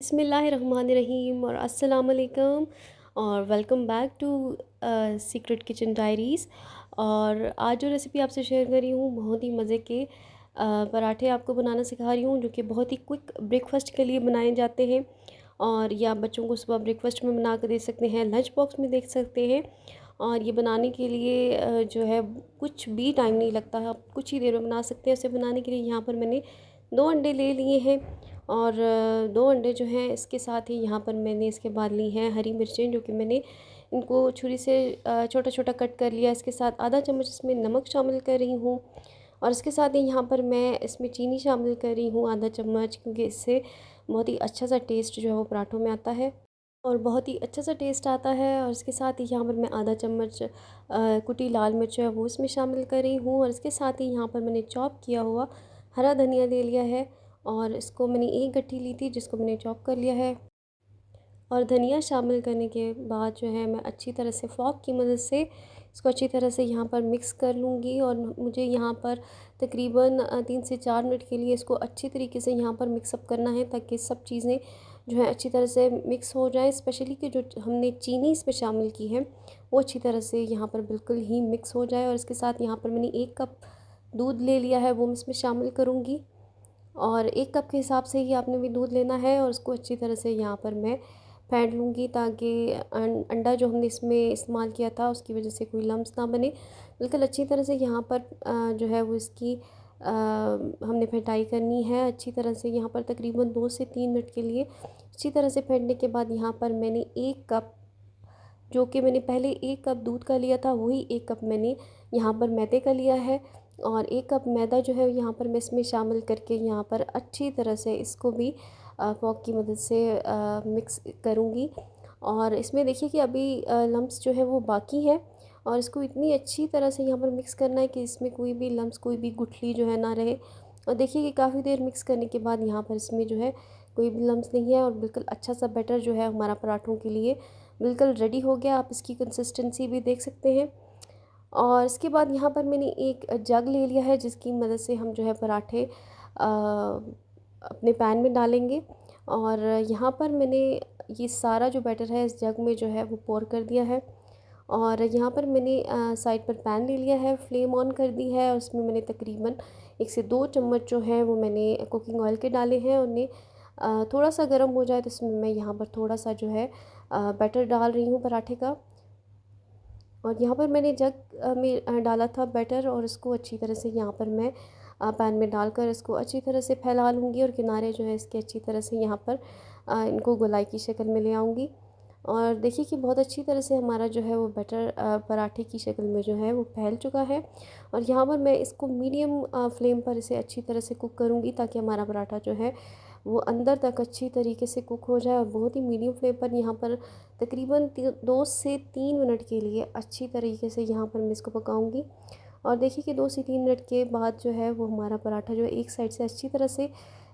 बिस्मिल्लाहिर्रहमानिर्रहीम और अस्सलाम वालेकुम और welcome back to Secret Kitchen Diaries. और आज जो रेसिपी आपसे शेयर कर रही हूँ बहुत ही मज़े के पराठे आपको बनाना सिखा रही हूँ, जो कि बहुत ही क्विक ब्रेकफास्ट के लिए बनाए जाते हैं। और या बच्चों को सुबह ब्रेकफास्ट में बना कर दे सकते हैं, लंच बॉक्स में दे सकते हैं। और ये बनाने के लिए जो है कुछ भी टाइम नहीं लगता है, आप कुछ ही देर में बना सकते हैं। उसे बनाने के लिए यहाँ पर मैंने 2 अंडे ले लिए हैं और 2 अंडे जो हैं इसके साथ ही यहाँ पर मैंने इसके बाद ली हैं हरी मिर्चें, जो कि मैंने इनको छुरी से छोटा छोटा कट कर लिया। इसके साथ आधा चम्मच इसमें नमक शामिल कर रही हूँ और इसके साथ ही यहाँ पर मैं इसमें चीनी शामिल कर रही हूँ आधा चम्मच, क्योंकि इससे बहुत ही अच्छा सा टेस्ट जो है वो पराठों में आता है और बहुत ही अच्छा सा टेस्ट आता है। और इसके साथ ही यहाँ पर मैं आधा चम्मच कुटी लाल मिर्च है वो इसमें शामिल कर रही हूँ और इसके साथ ही यहाँ पर मैंने चॉप किया हुआ हरा धनिया ले लिया है और इसको मैंने एक गट्ठी ली थी जिसको मैंने चॉप कर लिया है। और धनिया शामिल करने के बाद जो है मैं अच्छी तरह से फ़ॉक की मदद से इसको अच्छी तरह से यहाँ पर मिक्स कर लूँगी। और मुझे यहाँ पर तकरीबन 3 से 4 मिनट के लिए इसको अच्छी तरीके से यहाँ पर मिक्सअप करना है, ताकि सब चीज़ें जो है अच्छी तरह से मिक्स हो जाए। स्पेशली कि जो हमने चीनी इसमें शामिल की है वो अच्छी तरह से यहाँ पर बिल्कुल ही मिक्स हो जाए। और इसके साथ यहाँ पर मैंने 1 कप दूध ले लिया है, वो मैं इसमें शामिल करूँगी। और 1 कप के हिसाब से ही आपने भी दूध लेना है और उसको अच्छी तरह से यहाँ पर मैं फेंट लूँगी, ताकि अंडा जो हमने इसमें इस्तेमाल किया था उसकी वजह से कोई लम्स ना बने। बिल्कुल अच्छी तरह से यहाँ पर जो है वो इसकी हमने फेंटाई करनी है अच्छी तरह से। यहाँ पर तकरीबन 2 से 3 मिनट के लिए अच्छी तरह से फेंटने के बाद यहाँ पर मैंने 1 कप, जो कि मैंने पहले 1 कप दूध का लिया था वही 1 कप मैंने यहाँ पर मैदे का लिया है। और 1 कप मैदा जो है यहाँ पर मैं इसमें शामिल करके यहाँ पर अच्छी तरह से इसको भी फॉक की मदद से मिक्स करूँगी। और इसमें देखिए कि अभी लम्स जो है वो बाकी है और इसको इतनी अच्छी तरह से यहाँ पर मिक्स करना है कि इसमें कोई भी लम्स कोई भी गुठली जो है ना रहे। और देखिए कि काफ़ी देर मिक्स करने के बाद यहाँ पर इसमें जो है कोई भी लम्स नहीं है और बिल्कुल अच्छा सा बैटर जो है हमारा पराठों के लिए बिल्कुल रेडी हो गया। आप इसकी कंसिस्टेंसी भी देख सकते हैं। और इसके बाद यहाँ पर मैंने एक जग ले लिया है जिसकी मदद से हम जो है पराठे अपने पैन में डालेंगे। और यहाँ पर मैंने ये सारा जो बैटर है इस जग में जो है वो पोर कर दिया है। और यहाँ पर मैंने साइड पर पैन ले लिया है, फ्लेम ऑन कर दी है और उसमें मैंने तकरीबन 1 से 2 चम्मच जो है वो मैंने कुकिंग ऑयल के डाले हैं। उन्हें थोड़ा सा गर्म हो जाए तो इसमें मैं यहाँ पर थोड़ा सा जो है बैटर डाल रही हूँ पराठे का। और यहाँ पर मैंने जग में डाला था बैटर और इसको अच्छी तरह से यहाँ पर मैं पैन में डालकर इसको अच्छी तरह से फैला लूँगी और किनारे जो है इसके अच्छी तरह से यहाँ पर इनको गोलाई की शक्ल में ले आऊँगी। और देखिए कि बहुत अच्छी तरह से हमारा जो है वो बैटर पराठे की शक्ल में जो है वो फैल चुका है। और यहाँ पर मैं इसको मीडियम फ्लेम पर इसे अच्छी तरह से कुक करूँगी, ताकि हमारा पराठा जो है वो अंदर तक अच्छी तरीके से कुक हो जाए। और बहुत ही मीडियम फ्लेम पर यहाँ पर तकरीबन 2 से 3 मिनट के लिए अच्छी तरीके से यहाँ पर मैं इसको पकाऊंगी। और देखिए कि 2 से 3 मिनट के बाद जो है वो हमारा पराठा जो है एक साइड से अच्छी तरह से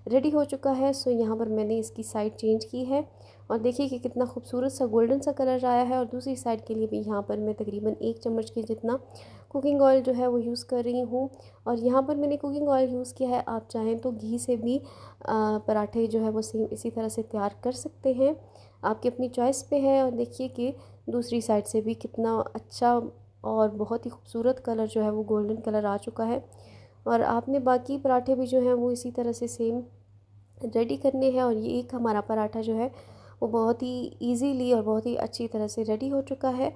रेडी हो चुका है। सो यहाँ पर मैंने इसकी साइड चेंज की है और देखिए कि कितना खूबसूरत सा गोल्डन सा कलर आया है। और दूसरी साइड के लिए भी यहाँ पर मैं तकरीबन 1 चम्मच के जितना कुकिंग ऑयल जो है वो यूज़ कर रही हूँ। और यहाँ पर मैंने कुकिंग ऑयल यूज़ किया है, आप चाहें तो घी से भी पराठे जो है वो सेम इसी तरह से तैयार कर सकते हैं, आपकी अपनी चॉइस पे है। और देखिए कि दूसरी साइड से भी कितना अच्छा और बहुत ही खूबसूरत कलर जो है वो गोल्डन कलर आ चुका है। और आपने बाकी पराठे भी जो हैं वो इसी तरह से सेम रेडी करने हैं। और ये एक हमारा पराठा जो है वो बहुत ही इजीली और बहुत ही अच्छी तरह से रेडी हो चुका है।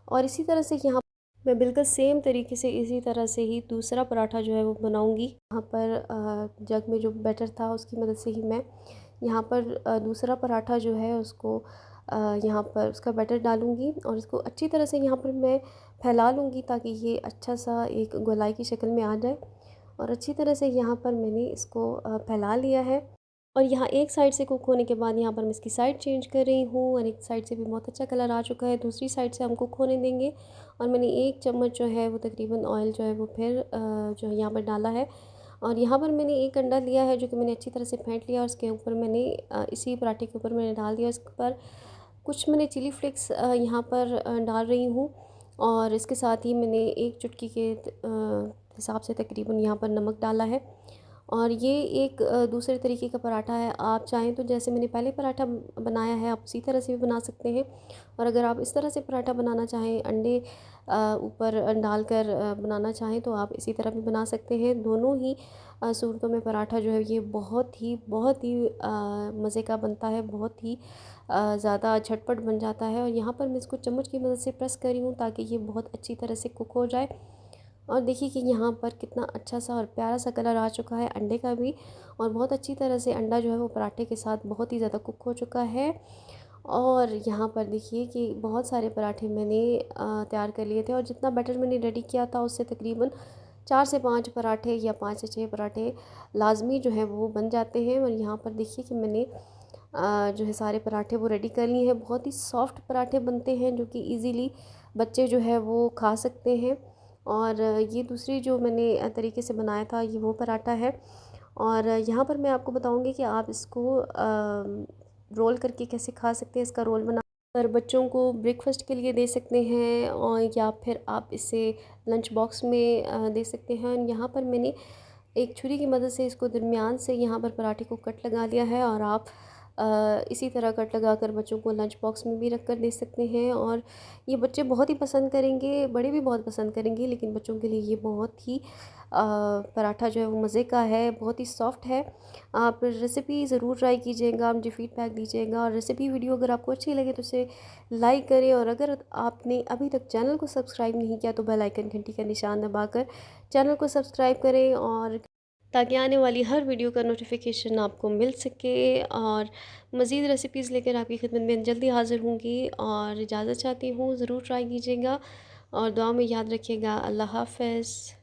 और इसी तरह से यहाँ मैं बिल्कुल सेम तरीके से इसी तरह से ही दूसरा पराठा जो है वो बनाऊंगी। यहाँ पर जग में जो बैटर था उसकी मदद से ही मैं यहाँ पर दूसरा पराठा जो है उसको यहाँ पर उसका बैटर डालूंगी और इसको अच्छी तरह से यहाँ पर मैं फैला लूँगी, ताकि ये अच्छा सा एक गोलाई की शक्ल में आ जाए। और अच्छी तरह से यहाँ पर मैंने इसको फैला लिया है। और यहाँ एक साइड से कुक होने के बाद यहाँ पर मैं इसकी साइड चेंज कर रही हूँ और एक साइड से भी बहुत अच्छा कलर आ चुका है, दूसरी साइड से हम कुक होने देंगे। और मैंने 1 चम्मच जो है वो तकरीबन ऑयल जो है वो फिर जो है यहाँ पर डाला है। और यहाँ पर मैंने 1 अंडा लिया है जो कि मैंने अच्छी तरह से फेंट लिया और उसके ऊपर मैंने इसी पराठे के ऊपर मैंने डाल दिया। इस पर कुछ मैंने चिली फ्लेक्स यहाँ पर डाल रही हूँ और इसके साथ ही मैंने 1 चुटकी के हिसाब से तकरीबन यहाँ पर नमक डाला है। और ये एक दूसरे तरीके का पराठा है। आप चाहें तो जैसे मैंने पहले पराठा बनाया है आप उसी तरह से भी बना सकते हैं। और अगर आप इस तरह से पराठा बनाना चाहें, अंडे ऊपर डालकर बनाना चाहें तो आप इसी तरह भी बना सकते हैं। दोनों ही सूरतों में पराठा जो है ये बहुत ही मज़े का बनता है, बहुत ही ज़्यादा झटपट बन जाता है। और यहाँ पर मैं इसको चम्मच की मदद से प्रेस करी हूँ ताकि ये बहुत अच्छी तरह से कुक हो जाए। और देखिए कि यहाँ पर कितना अच्छा सा और प्यारा सा कलर आ चुका है अंडे का भी, और बहुत अच्छी तरह से अंडा जो है वो पराठे के साथ बहुत ही ज़्यादा कुक हो चुका है। और यहाँ पर देखिए कि बहुत सारे पराठे मैंने तैयार कर लिए थे, और जितना बैटर मैंने रेडी किया था उससे तकरीबन 4 से 5 पराठे या 5 से 6 पराठे लाजमी जो है वो बन जाते हैं। और यहाँ पर देखिए कि मैंने जो है सारे पराठे वो रेडी कर लिए हैं। बहुत ही सॉफ्ट पराठे बनते हैं जो कि इजीली बच्चे जो है वो खा सकते हैं। और ये दूसरी जो मैंने तरीके से बनाया था ये वो पराठा है। और यहाँ पर मैं आपको बताऊँगी कि आप इसको रोल करके कैसे खा सकते हैं। इसका रोल बना कर बच्चों को ब्रेकफास्ट के लिए दे सकते हैं, और या फिर आप इसे लंच बॉक्स में दे सकते हैं। यहाँ पर मैंने एक छुरी की मदद से इसको दरमियान से यहाँ पर पराठे को कट लगा लिया है, और आप इसी तरह कट लगा कर बच्चों को लंच बॉक्स में भी रख कर दे सकते हैं। और ये बच्चे बहुत ही पसंद करेंगे, बड़े भी बहुत पसंद करेंगे, लेकिन बच्चों के लिए ये बहुत ही पराठा जो है वो मज़े का है, बहुत ही सॉफ्ट है। आप रेसिपी ज़रूर ट्राई कीजिएगा, मुझे फ़ीडबैक दीजिएगा। और रेसिपी वीडियो अगर आपको अच्छी लगे तो उसे लाइक करें, और अगर आपने अभी तक चैनल को सब्सक्राइब नहीं किया तो बेल आइकन घंटी का निशान दबाकर चैनल को सब्सक्राइब करें, और ताकि आने वाली हर वीडियो का नोटिफिकेशन आपको मिल सके। और मज़ीद रेसिपीज़ लेकर आपकी खिदमत में जल्दी हाज़िर होंगी। और इजाज़त चाहती हूँ, ज़रूर ट्राई कीजिएगा और दुआ में याद रखिएगा। अल्लाह हाफ़िज़।